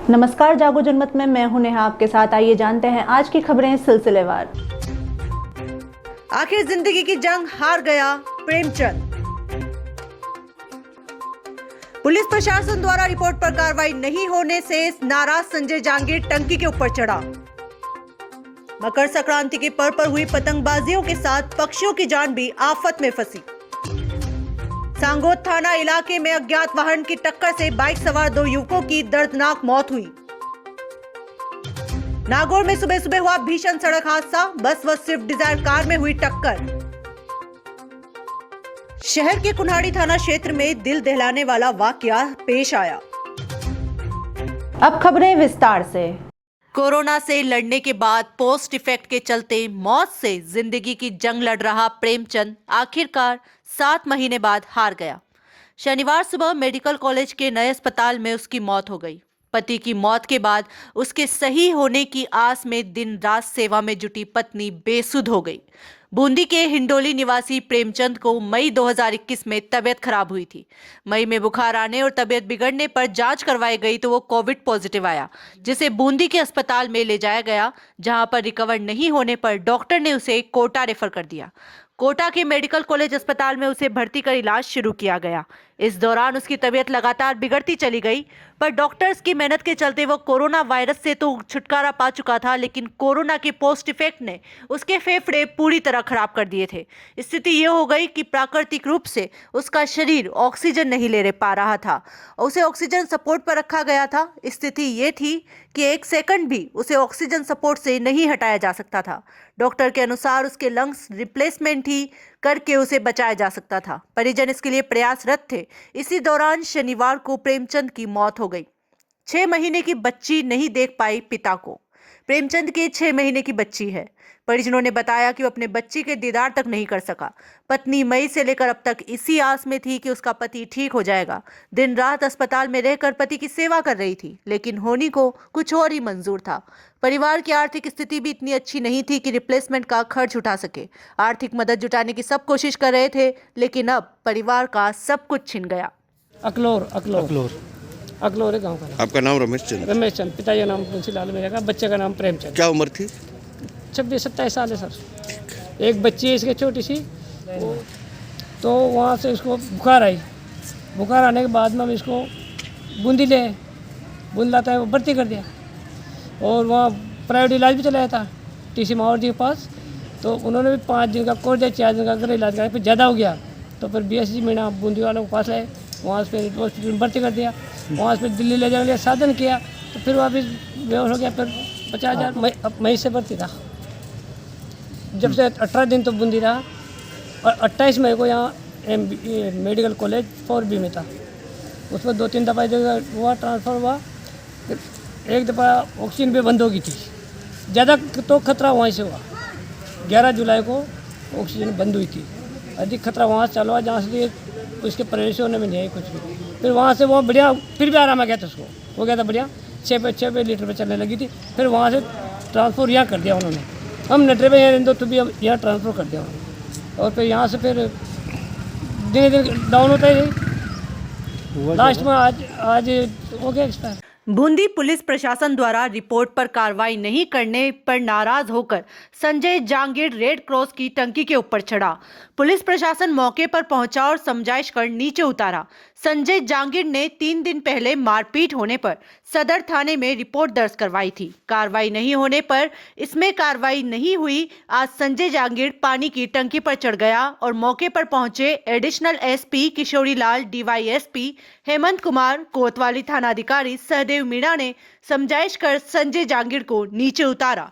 नमस्कार, जागो जनमत में मैं हूं नेहा आपके साथ। आइए जानते हैं आज की खबरें सिलसिलेवार। आखिर जिंदगी की जंग हार गया प्रेमचंद। पुलिस प्रशासन द्वारा रिपोर्ट पर कार्रवाई नहीं होने से नाराज संजय जांगीर टंकी के ऊपर चढ़ा। मकर संक्रांति के पर्व पर हुई पतंगबाजियों के साथ पक्षियों की जान भी आफत में फंसी। सांगोद थाना इलाके में अज्ञात वाहन की टक्कर से बाइक सवार 2 युवकों की दर्दनाक मौत हुई। नागौर में सुबह सुबह हुआ भीषण सड़क हादसा, बस व स्विफ्ट डिजायर कार में हुई टक्कर। शहर के कुन्हाड़ी थाना क्षेत्र में दिल दहलाने वाला वाकया पेश आया। अब खबरें विस्तार से। कोरोना से लड़ने के बाद पोस्ट इफेक्ट के चलते मौत से जिंदगी की जंग लड़ रहा प्रेमचंद आखिरकार 7 महीने बाद हार गया। शनिवार सुबह मेडिकल कॉलेज के नए अस्पताल में उसकी मौत हो गई। पति की मौत के बाद उसके सही होने की आस में दिन रात सेवा में जुटी पत्नी बेसुध हो गई। बूंदी के हिंडोली निवासी प्रेमचंद को मई 2021 में तबीयत खराब हुई थी। मई में बुखार आने और तबीयत बिगड़ने पर जांच करवाई गई तो वो कोविड पॉजिटिव आया, जिसे बूंदी के अस्पताल में ले जाया गया, जहां पर रिकवर नहीं होने पर डॉक्टर ने उसे कोटा रेफर कर दिया। कोटा के मेडिकल कॉलेज अस्पताल में उसे भर्ती कर इलाज शुरू किया गया। इस दौरान उसकी तबीयत लगातार बिगड़ती चली गई, पर डॉक्टर्स की मेहनत के चलते वो कोरोना वायरस से तो छुटकारा पा चुका था, लेकिन कोरोना के पोस्ट इफेक्ट ने उसके फेफड़े पूरी तरह खराब कर दिए थे। स्थिति ये हो गई कि प्राकृतिक रूप से उसका शरीर ऑक्सीजन नहीं ले पा रहा था। उसे ऑक्सीजन सपोर्ट पर रखा गया था। स्थिति ये थी कि 1 सेकंड भी उसे ऑक्सीजन सपोर्ट से नहीं हटाया जा सकता था। डॉक्टर के अनुसार उसके लंग्स रिप्लेसमेंट ही करके उसे बचाया जा सकता था। परिजन इसके लिए प्रयासरत थे। इसी दौरान शनिवार को प्रेमचंद की मौत हो गई। 6 महीने की बच्ची नहीं देख पाई पिता को। प्रेमचंद के 6 महीने की बच्ची है। परिजनों ने बताया कि वो अपने बच्ची के दीदार तक नहीं कर सका। पत्नी मई से लेकर अब तक इसी आस में थी कि उसका पति ठीक हो जाएगा। दिन रात अस्पताल में रहकर पति की सेवा कर रही थी, लेकिन होनी को कुछ और ही मंजूर था। परिवार की आर्थिक स्थिति भी इतनी अच्छी नहीं थी कि रिप्लेसमेंट का खर्च उठा सके। आर्थिक मदद जुटाने की सब कोशिश कर रहे थे, लेकिन अब परिवार का सब कुछ छिन गया। अकलोर है गांव का नाम। आपका नाम रमेश चंद? पिताजी का नाम तुलसीलाल मेरे का, बच्चे का नाम प्रेमचंद। क्या उम्र थी? 26-27 साल है सर। एक बच्ची है इसके छोटी सी, तो वहाँ से इसको बुखार आई। बुखार आने के बाद में हम इसको बूंदी लाता है, वो भर्ती कर दिया और वहाँ प्राइवेट इलाज भी चलाया था TC मावर जी के पास। तो उन्होंने भी 5 दिन का कोर्स दिया, 4 दिन का घर इलाज कराया। फिर ज़्यादा हो गया तो फिर BSG मीणा बूंदी वालों के पास लाए, वहाँ से फिर हॉस्पिटल में भर्ती कर दिया। वहाँ से फिर दिल्ली ले जाने के लिए साधन किया, तो फिर वापस बेहोश हो गया। फिर 50,000 मई से भर्ती था। जब से 18 दिन तो बूंदी रहा और 28 मई को यहाँ मेडिकल कॉलेज 4B में था। उसमें 2-3 दफ़ा जगह हुआ, ट्रांसफ़र हुआ। फिर एक दफ़ा ऑक्सीजन भी बंद हो गई थी, ज़्यादा तो खतरा वहीं से हुआ। 11 जुलाई को ऑक्सीजन बंद हुई थी। अधिक खतरा वहाँ से चालू हुआ, जहाँ से उसके प्रवेश होने में नहीं आई कुछ भी। फिर वहाँ से वो बढ़िया, फिर भी आराम आ गया था उसको, हो गया था बढ़िया। 6 लीटर पे चलने लगी थी। फिर वहाँ से ट्रांसफ़र यहाँ कर दिया उन्होंने। हम नटरे में यहाँ तो भी हम यहाँ ट्रांसफ़र कर दिया उन्होंने। और फिर यहाँ से फिर धीरे धीरे डाउन होता ही लास्ट में आज हो गया एक्सपायर। बूंदी पुलिस प्रशासन द्वारा रिपोर्ट पर कार्रवाई नहीं करने पर नाराज होकर संजय जांगीर रेड क्रॉस की टंकी के ऊपर चढ़ा। पुलिस प्रशासन मौके पर पहुंचा और समझाइश कर नीचे उतारा। संजय जांगीर ने 3 दिन पहले मारपीट होने पर सदर थाने में रिपोर्ट दर्ज करवाई थी। कार्रवाई नहीं होने पर इसमें कार्रवाई नहीं हुई। आज संजय जांगीर पानी की टंकी पर चढ़ गया और मौके पर पहुंचे additional SP Kishori Lal, DYSP Hemant Kumar, कोतवाली थानाधिकारी सहदेव मीणा ने समझाइश कर संजय जांगीर को नीचे उतारा।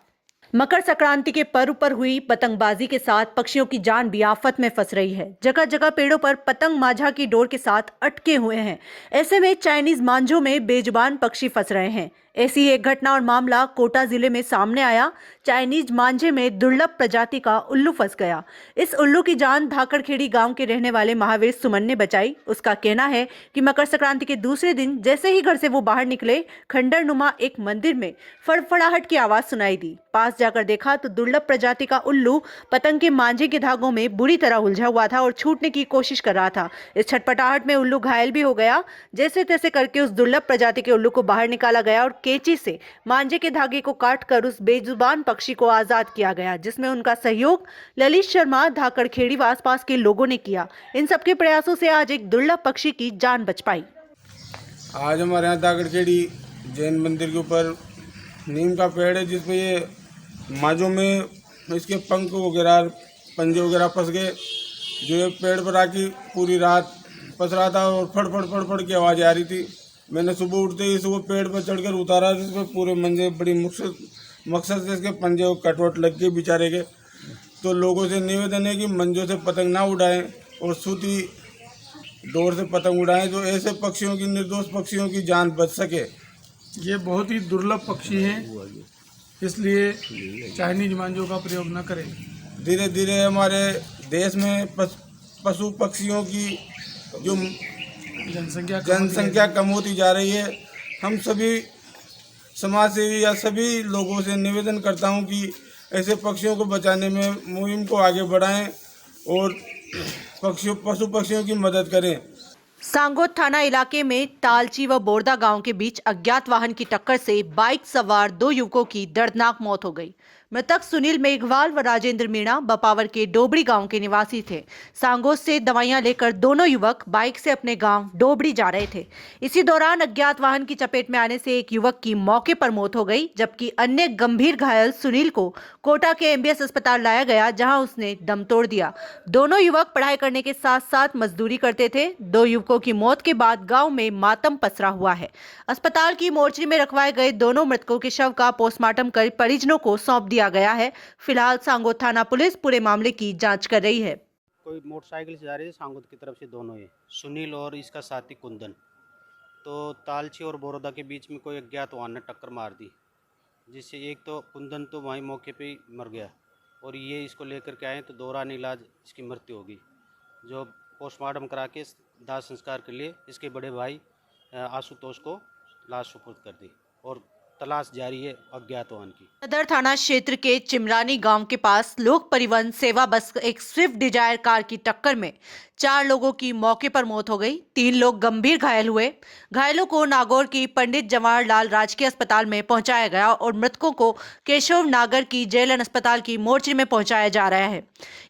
मकर संक्रांति के पर्व पर हुई पतंगबाजी के साथ पक्षियों की जान भी आफत में फंस रही है। जगह जगह पेड़ों पर पतंग माझा की डोर के साथ अटके हुए हैं। ऐसे में चाइनीज मांझों में बेजुबान पक्षी फंस रहे हैं। ऐसी एक घटना और मामला कोटा जिले में सामने आया। चाइनीज मांझे में दुर्लभ प्रजाति का उल्लू फंस गया। इस उल्लू की जान धाकड़खेड़ी गांव के रहने वाले महावीर सुमन ने बचाई। उसका कहना है कि मकर संक्रांति के दूसरे दिन जैसे ही घर से वो बाहर निकले, खंडर नुमा एक मंदिर में फड़फड़ाहट की आवाज सुनाई दी। पास जाकर देखा तो दुर्लभ प्रजाति का उल्लू पतंग के मांझे के धागों में बुरी तरह उलझा हुआ था और छूटने की कोशिश कर रहा था। इस छटपटाहट में उल्लू घायल भी हो गया। जैसे तैसे करके उस दुर्लभ प्रजाति के उल्लू को बाहर निकाला गया और कैंची से मांझे के धागे को काटकर उस बेजुबान पक्षी को आजाद किया गया, जिसमें उनका सहयोग ललित शर्मा, धाकड़ खेड़ी व आसपास के लोगों ने किया। इन सबके प्रयासों से आज एक दुर्लभ पक्षी की जान बच पाई। आज हमारे यहाँ धाकड़खेड़ी जैन मंदिर के ऊपर नीम का पेड़ है, जिसमें ये मांझों में इसके पंख वगैरह पंजे वगैरह फंस गए, जो ये पेड़ पर आके पूरी रात फंस रहा था और फड़ फड़ फड़ फड़ की आवाज़ आ रही थी। मैंने सुबह उठते ही इसको पेड़ पर चढ़कर उतारा, जिसमें पूरे मंजे बड़ी मकसद से इसके पंजे और कटवट लग के बेचारे के। तो लोगों से निवेदन है कि मंजों से पतंग ना उड़ाएं और सूती डोर से पतंग उड़ाएं, जो ऐसे पक्षियों की, निर्दोष पक्षियों की जान बच सके। ये बहुत ही दुर्लभ पक्षी हैं, इसलिए चाइनीज मांझों का प्रयोग न करें। धीरे धीरे हमारे देश में पशु पक्षियों की जो जनसंख्या कम होती जा रही है। हम सभी समाज सेवी या सभी लोगों से निवेदन करता हूं कि ऐसे पक्षियों को बचाने में मुहिम को आगे बढ़ाएं और पशु पक्षियों की मदद करें। सांगोद थाना इलाके में तालची व बोरदा गांव के बीच अज्ञात वाहन की टक्कर से बाइक सवार 2 युवकों की दर्दनाक मौत हो गई। मृतक सुनील मेघवाल व राजेंद्र मीणा बपावर के डोबड़ी गांव के निवासी थे। सांगोद से दवाइयां लेकर दोनों युवक बाइक से अपने गांव डोबड़ी जा रहे थे। इसी दौरान अज्ञात वाहन की चपेट में आने से एक युवक की मौके पर मौत हो गई, जबकि अन्य गंभीर घायल सुनील को कोटा के एमबीएस अस्पताल लाया गया, जहां उसने दम तोड़ दिया। दोनों युवक पढ़ाई करने के साथ साथ मजदूरी करते थे। 2 युवकों की मौत के बाद गांव में मातम पसरा हुआ है। अस्पताल की मोर्चरी में रखवाए गए दोनों मृतकों के शव का पोस्टमार्टम कर परिजनों को सौंप दिया गया है। फिलहाल सांगोद थाना पुलिस पूरे मामले की जांच कर रही है। कोई मोटरसाइकिल से जा रहे थे सांगोद की तरफ से, दोनों ही सुनील और इसका साथी कुंदन। तो तालची और बोरोदा के बीच में कोई अज्ञात वाहन ने टक्कर मार दी, जिससे एक तो कुंदन तो वहीं मौके पे ही मर गया और ये इसको लेकर के आए तो दौरान इलाज इसकी मृत्यु होगी, जो पोस्टमार्टम करा के दाह संस्कार के लिए इसके बड़े भाई आशुतोष को लाश सुपुर्द कर दी और तलाश जारी है अज्ञात वाहन की। सदर थाना क्षेत्र के चिमरानी गांव के पास लोक परिवहन सेवा बस एक स्विफ्ट डिजायर कार की टक्कर में 4 लोगों की मौके पर मौत हो गई। 3 लोग गंभीर घायल हुए। घायलों को नागौर की पंडित जवाहरलाल राजकीय अस्पताल में पहुंचाया गया और मृतकों को केशव नागर की जेएलएन अस्पताल की मोर्चरी में पहुंचाया जा रहा है।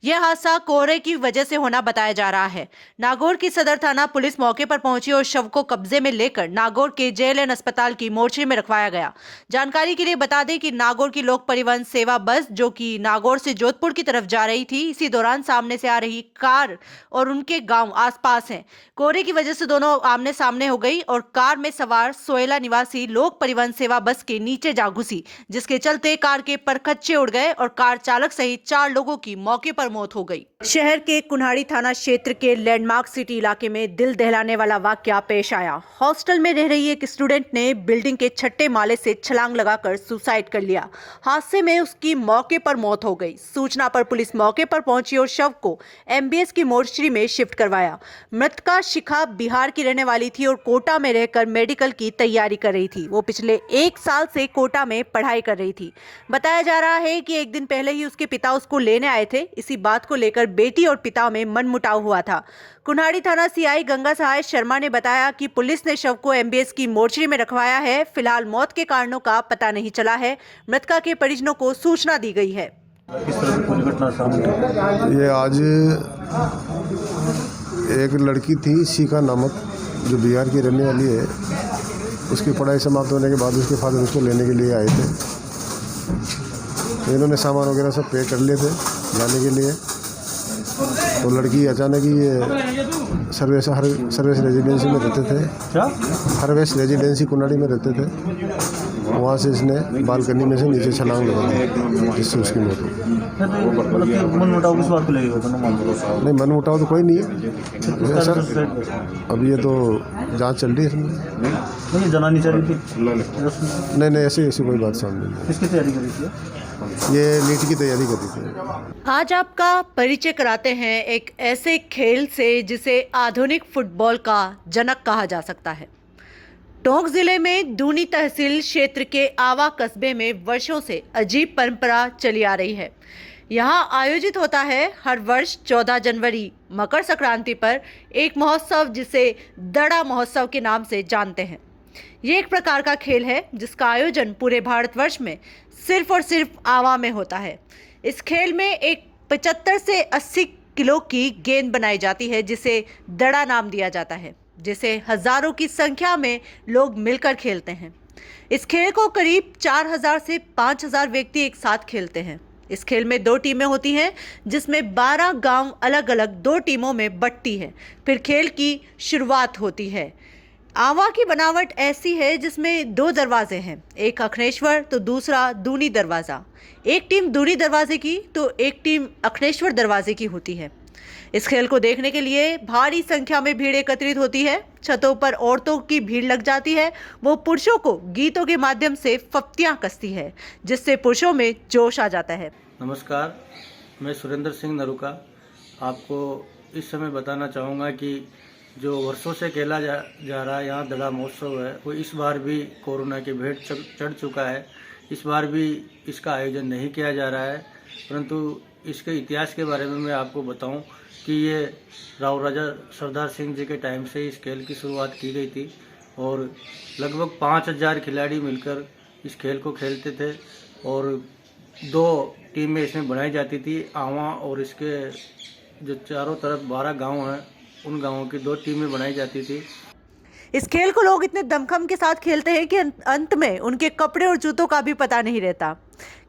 यह हादसा कोहरे की वजह से होना बताया जा रहा है। नागौर की सदर थाना पुलिस मौके पर पहुंची और शव को कब्जे में लेकर नागौर के जेएलएन अस्पताल की मोर्चरी में रखवाया गया। जानकारी के लिए बता दें कि नागौर की लोक परिवहन सेवा बस, जो कि नागौर से जोधपुर की तरफ जा रही थी, इसी दौरान सामने से आ रही कार और उनके गांव आसपास हैं। कोहरे की वजह से दोनों आमने सामने हो गई और कार में सवार सोयला निवासी लोक परिवहन सेवा बस के नीचे जा घुसी, जिसके चलते कार के परखच्चे उड़ गए और कार चालक सहित 4 लोगों की मौके पर मौत हो गई। शहर के कुन्हाड़ी थाना क्षेत्र के लैंडमार्क सिटी इलाके में दिल दहलाने वाला वाकया पेश आया। हॉस्टल में रह रही एक स्टूडेंट ने बिल्डिंग के 6ठे माले से छलांग लगाकर सुसाइड कर लिया। हादसे में उसकी मौके पर मौत हो गई। सूचना पर पुलिस मौके पर पहुंची और शव को एमबीएस की मोर्चरी में शिफ्ट करवाया। मृतका शिखा बिहार की रहने वाली थी और कोटा में रहकर मेडिकल की तैयारी कर रही थी। वो पिछले 1 साल से कोटा में पढ़ाई कर रही थी। बताया जा रहा है कि एक दिन पहले ही उसके पिता उसको लेने आए थे। इसी बात को लेकर बेटी और पिता में मनमुटाव हुआ था। कुन्हाड़ी थाना सीआई गंगा सहाय शर्मा ने बताया कि पुलिस ने शव को एमबीएस की मोर्चरी में रखवाया है। फिलहाल मौत के कारणों का पता नहीं चला है। मृतका के परिजनों को सूचना दी गई है। ये आज एक लड़की थी शिखा नामक, जो बिहार की रहने वाली है। उसकी पढ़ाई समाप्त होने के बाद उसके फादर उसको लेने के लिए आए थे। इन्होंने सामान वगैरह सब पे कर लिए थे जाने के लिए। तो लड़की अचानक ही ये सर्विस रेजिडेंसी में रहते थे। क्या? सर्विस रेजिडेंसी कुन्हाड़ी में रहते थे। वहाँ से इसने बालकनी में से नीचे छलांग लगा दी, जिससे उसकी मौत हो गई। मनमुटाव किस बात को लेकर? नहीं, मनमुटाव तो कोई नहीं है सर। अब ये तो जांच चल रही है इसमें। नहीं, जलानी चाहिए थी। नहीं, ऐसी कोई बात सामने नहीं। किसकी तैयारी करी थी? ये नीट की तैयारी कर रही थी। आज आपका परिचय कराते हैं एक ऐसे खेल से जिसे आधुनिक फुटबॉल का जनक कहा जा सकता है। टोंक जिले में दूनी तहसील क्षेत्र के आवा कस्बे में वर्षों से अजीब परंपरा चली आ रही है। यहाँ आयोजित होता है हर वर्ष 14 जनवरी मकर संक्रांति पर एक महोत्सव जिसे दड़ा महोत्सव के नाम से जानते हैं। ये एक प्रकार का खेल है जिसका आयोजन पूरे भारतवर्ष में सिर्फ और सिर्फ आवा में होता है। इस खेल में एक 75 से 80 किलो की गेंद बनाई जाती है जिसे दड़ा नाम दिया जाता है, जिसे हजारों की संख्या में लोग मिलकर खेलते हैं। इस खेल को करीब 4000 से 5000 व्यक्ति एक साथ खेलते हैं। इस खेल में 2 टीमें होती हैं जिसमें 12 गांव अलग अलग 2 टीमों में बंटती है। फिर खेल की शुरुआत होती है। आवा की बनावट ऐसी है जिसमें 2 दरवाजे हैं, एक अखनेश्वर तो दूसरा दूनी दरवाज़ा। एक टीम दूनी दरवाजे की तो एक टीम अखनेश्वर दरवाजे की होती है। इस खेल को देखने के लिए भारी संख्या में भीड़ एकत्रित होती है। छतों पर औरतों की भीड़ लग जाती है। वो पुरुषों को गीतों के माध्यम से फप्तियां कसती है जिससे पुरुषों में जोश आ जाता है। नमस्कार, मैं सुरेंद्र सिंह नरुका आपको इस समय बताना चाहूँगा कि जो वर्षों से खेला जा रहा है यहाँ दड़ा महोत्सव है, वो इस बार भी कोरोना के भेंट चढ़ चुका है। इस बार भी इसका आयोजन नहीं किया जा रहा है, परंतु इसके इतिहास के बारे में मैं आपको बताऊं कि ये राव राजा सरदार सिंह जी के टाइम से इस खेल की शुरुआत की गई थी और लगभग 5000 खिलाड़ी मिलकर इस खेल को खेलते थे और 2 टीमें इसमें बनाई जाती थी। आवा और इसके जो चारों तरफ 12 गांव हैं, उन गांवों की 2 टीमें बनाई जाती थी। इस खेल को लोग इतने दमखम के साथ खेलते हैं कि अंत में उनके कपड़े और जूतों का भी पता नहीं रहता।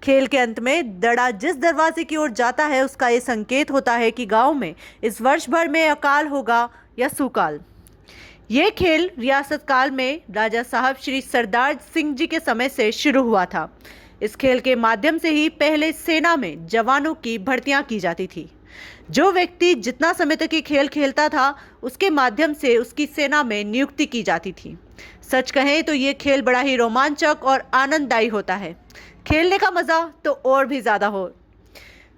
खेल के अंत में दड़ा जिस दरवाजे की ओर जाता है उसका ये संकेत होता है कि गांव में इस वर्ष भर में अकाल होगा या सुकाल। ये खेल रियासत काल में राजा साहब श्री सरदार सिंह जी के समय से शुरू हुआ था। इस खेल के माध्यम से ही पहले सेना में जवानों की भर्तियां की जाती थी। जो व्यक्ति जितना समय तक ये खेल खेलता था उसके माध्यम से उसकी सेना में नियुक्ति की जाती थी। सच कहें तो ये खेल बड़ा ही रोमांचक और आनंददायी होता है। खेलने का मजा तो और भी ज्यादा हो।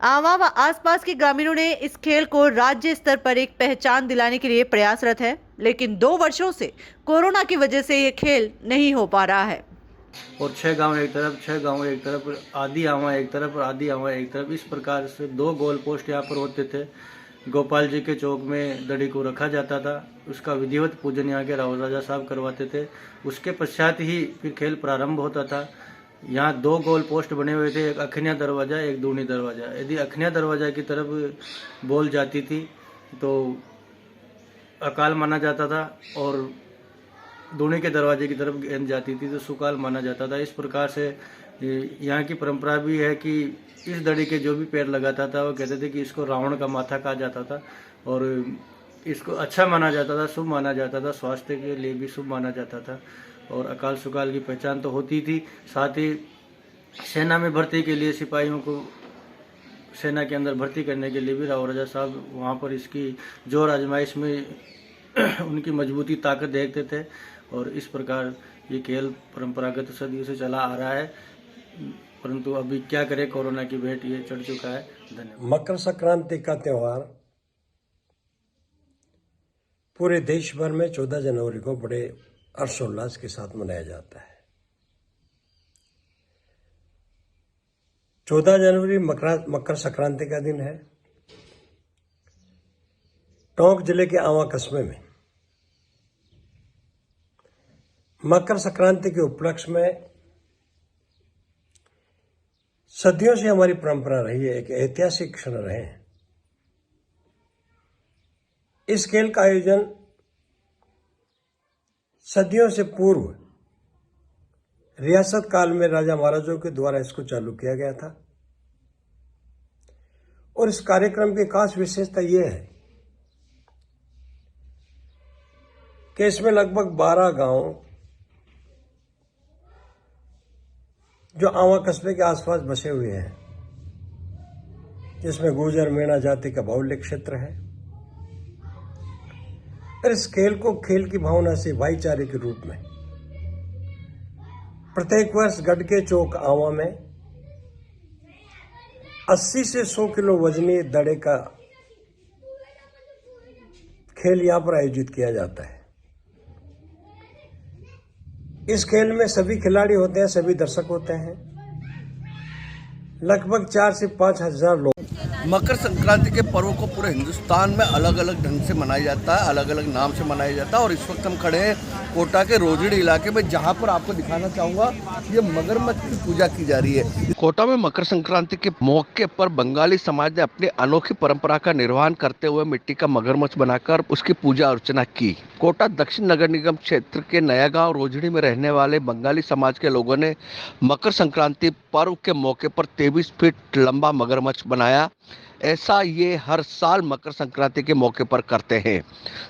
आवा व आसपास के ग्रामीणों ने इस खेल को राज्य स्तर पर एक पहचान दिलाने के लिए प्रयासरत है, लेकिन 2 वर्षों से कोरोना की वजह से ये खेल नहीं हो पा रहा है। और 6 गांव एक तरफ, 6 गांव एक तरफ, आधी आवा एक तरफ और आधी आवा एक तरफ, इस प्रकार से 2 गोल पोस्ट यहाँ पर होते थे। गोपाल जी के चौक में दड़ी को रखा जाता था, उसका विधिवत पूजन यहाँ के राव राजा साहब करवाते थे। उसके पश्चात ही फिर खेल प्रारंभ होता था। यहाँ 2 गोल पोस्ट बने हुए थे, एक अखनिया दरवाजा, एक दूनी दरवाजा। यदि अखनिया दरवाजा की तरफ बॉल जाती थी तो अकाल माना जाता था और दूनी के दरवाजे की तरफ गेंद जाती थी तो सुकाल माना जाता था। इस प्रकार से यहाँ की परंपरा भी है कि इस दड़ी के जो भी पैर लगाता था वो कहते थे कि इसको रावण का माथा कहा जाता था और इसको अच्छा माना जाता था, शुभ माना जाता था, स्वास्थ्य के लिए भी शुभ माना जाता था और अकाल सुकाल की पहचान तो होती थी। साथ ही सेना में भर्ती के लिए सिपाहियों को सेना के अंदर भर्ती करने के लिए भी राव राजा साहब वहाँ पर इसकी जोर आजमाइश में उनकी मजबूती ताकत देखते थे और इस प्रकार ये खेल परंपरागत सदियों से चला आ रहा है, परंतु अभी क्या करें, कोरोना की भेंट ये चढ़ चुका है। धन्यवाद। मकर संक्रांति का त्यौहार पूरे देश भर में 14 जनवरी को बड़े हर्षोल्लास के साथ मनाया जाता है। 14 जनवरी मकर संक्रांति का दिन है। टोंक जिले के आवा कस्बे में मकर संक्रांति के उपलक्ष्य में सदियों से हमारी परंपरा रही है, एक ऐतिहासिक क्षण रहे हैं। इस खेल का आयोजन सदियों से पूर्व रियासत काल में राजा महाराजों के द्वारा इसको चालू किया गया था और इस कार्यक्रम की खास विशेषता यह है कि इसमें लगभग 12 गांव जो आवा कस्बे के आसपास बसे हुए हैं, जिसमें गुर्जर मेणा जाति का बाहुल्य क्षेत्र है। और इस खेल को खेल की भावना से भाईचारे के रूप में प्रत्येक वर्ष गढ़ के चौक आवा में 80 से 100 किलो वजनी दड़े का खेल यहाँ पर आयोजित किया जाता है। इस खेल में सभी खिलाड़ी होते हैं, सभी दर्शक होते हैं। लगभग 4 से 5 हजार लोग। मकर संक्रांति के पर्व को पूरे हिंदुस्तान में अलग अलग ढंग से मनाया जाता है, अलग अलग नाम से मनाया जाता है। और इस वक्त हम खड़े हैं कोटा के रोजड़ी इलाके में, जहां पर आपको दिखाना चाहूँगा ये मगरमच्छ की पूजा की जा रही है। कोटा में मकर संक्रांति के मौके पर बंगाली समाज ने अपनी अनोखी परंपरा का निर्वहन करते हुए मिट्टी का मगरमच्छ बनाकर उसकी पूजा अर्चना की। कोटा दक्षिण नगर निगम क्षेत्र के नया गांव रोजड़ी में रहने वाले बंगाली समाज के लोगों ने मकर संक्रांति पर्व के मौके पर 23 फीट लंबा मगरमच्छ बनाया। ऐसा ये हर साल मकर संक्रांति के मौके पर करते हैं।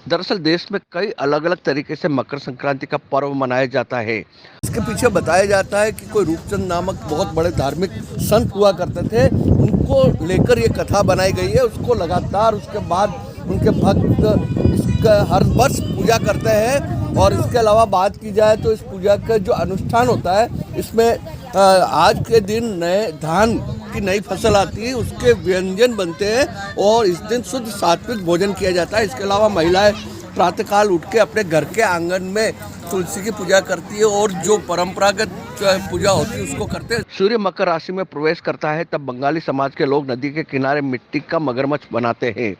दरअसल देश में कई अलग अलग तरीके से मकर संक्रांति का पर्व मनाया जाता है। इसके पीछे बताया जाता है कि कोई रूपचंद नामक बहुत बड़े धार्मिक संत हुआ करते थे, उनको लेकर ये कथा बनाई गई है। उसको लगातार उसके बाद उनके भक्त इसका हर वर्ष पूजा करते हैं। और इसके अलावा बात की जाए तो इस पूजा का जो अनुष्ठान होता है, इसमें आज के दिन नए धान की नई फसल आती है, उसके व्यंजन बनते हैं और इस दिन शुद्ध सात्विक भोजन किया जाता है। इसके अलावा महिलाएं प्रातःकाल उठ के अपने घर के आंगन में तुलसी की पूजा करती है और जो परंपरागत पूजा होती है उसको करते हैं। सूर्य मकर राशि में प्रवेश करता है तब बंगाली समाज के लोग नदी के किनारे मिट्टी का मगरमच्छ बनाते हैं।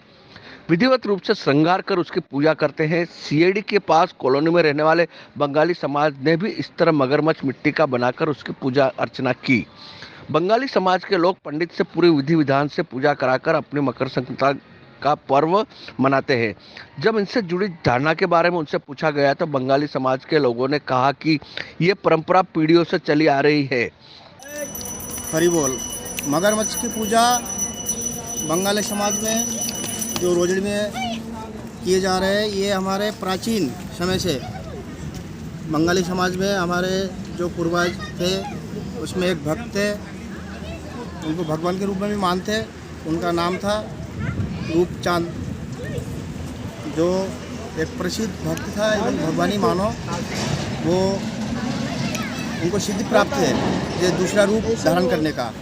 विधिवत रूप से श्रृंगार कर उसकी पूजा करते हैं। सीएडी के पास कॉलोनी में रहने वाले बंगाली समाज ने भी इस तरह मगरमच्छ मिट्टी का बनाकर उसकी पूजा अर्चना की। बंगाली समाज के लोग पंडित से पूरी विधि विधान से पूजा कराकर अपने मकर संक्रांति का पर्व मनाते हैं। जब इनसे जुड़ी धारणा के बारे में उनसे पूछा गया तो बंगाली समाज के लोगों ने कहा कि ये परंपरा पीढ़ियों से चली आ रही है। हरि बोल। मगरमच्छ की पूजा बंगाली समाज में जो रोजड़ी में किए जा रहे हैं, ये हमारे प्राचीन समय से बंगाली समाज में हमारे जो पूर्वज थे उसमें एक भक्त थे, उनको भगवान के रूप में भी मानते। उनका नाम था रूपचंद, जो एक प्रसिद्ध भक्त था एवं भगवानी मानो। वो उनको सिद्धि प्राप्त है ये दूसरा रूप धारण करने का,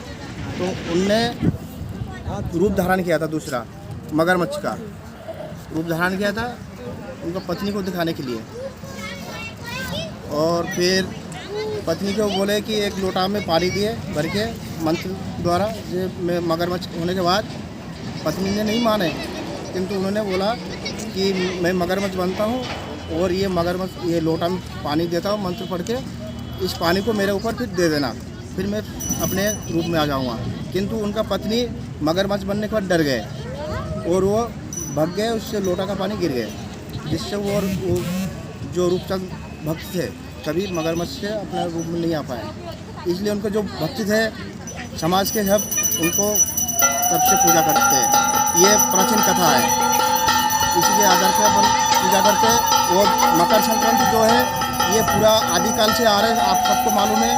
तो उनने रूप धारण किया था, दूसरा मगरमच्छ का रूप धारण किया था उनका पत्नी को दिखाने के लिए। और फिर पत्नी को बोले कि एक लोटा में पानी दिए भर के मंत्र द्वारा। ये मैं मगरमच्छ होने के बाद पत्नी ने नहीं माने, किंतु उन्होंने बोला कि मैं मगरमच्छ बनता हूँ और ये मगरमच्छ ये लोटा में पानी देता हूँ मंत्र पढ़ के, इस पानी को मेरे ऊपर फिर दे देना, फिर मैं अपने रूप में आ जाऊँगा। किंतु उनका पत्नी मगरमच्छ बनने के बाद डर गए और वो भाग गए, उससे लोटा का पानी गिर गए, जिससे वो जो रूपचंद भक्त थे कभी मगरमच्छ से अपने रूप में नहीं आ पाए। इसलिए उनको जो भक्त थे समाज के सब उनको तब से पूजा करते हैं। ये प्राचीन कथा है, इसी के आधार पर अपन पूजा करते हैं। और मकर संक्रांति जो है ये पूरा आदिकाल से आ रहे हैं, आप सबको मालूम है।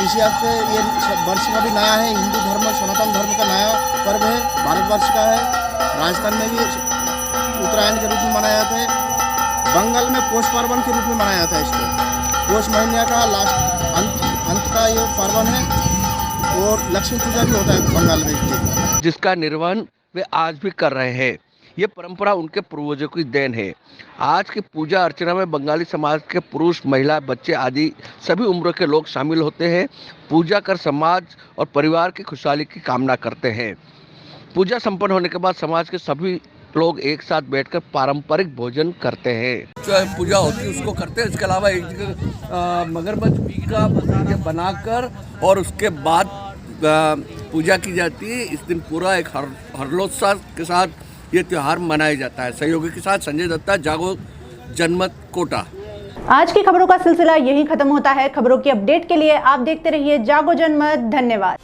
इसी हफ्ते ये वर्ष का भी नया है, हिंदू धर्म सनातन धर्म का नया पर्व है, भारतवर्ष का है। राजस्थान में भी उत्तरायण के रूप में मनाया जाता है, बंगाल में पौष पार्वन के रूप में मनाया जाता है। इसको पौष महीने का लास्ट अंत का ये पार्वन है। और लक्ष्मी पूजा भी होता है बंगाल में, जिसका निर्वहन वे आज भी कर रहे हैं। ये परंपरा उनके पूर्वजों की देन है। आज की पूजा अर्चना में बंगाली समाज के पुरुष, महिला, बच्चे आदि सभी उम्र के लोग शामिल होते हैं। पूजा कर समाज और परिवार की खुशहाली की कामना करते हैं। पूजा संपन्न होने के बाद समाज के सभी लोग एक साथ बैठकर पारंपरिक भोजन करते हैं। जो पूजा होती है उसको करते हैं। इसके अलावा एक जगह मगरमच्छ का बनाकर और उसके बाद पूजा की जाती है। इस दिन पूरा एक हर्षोल्लास के साथ ये त्यौहार मनाया जाता है। सहयोगी के साथ संजय दत्ता, जागो जनमत, कोटा। आज की खबरों का सिलसिला यहीं खत्म होता है। खबरों की अपडेट के लिए आप देखते रहिए जागो जनमत। धन्यवाद।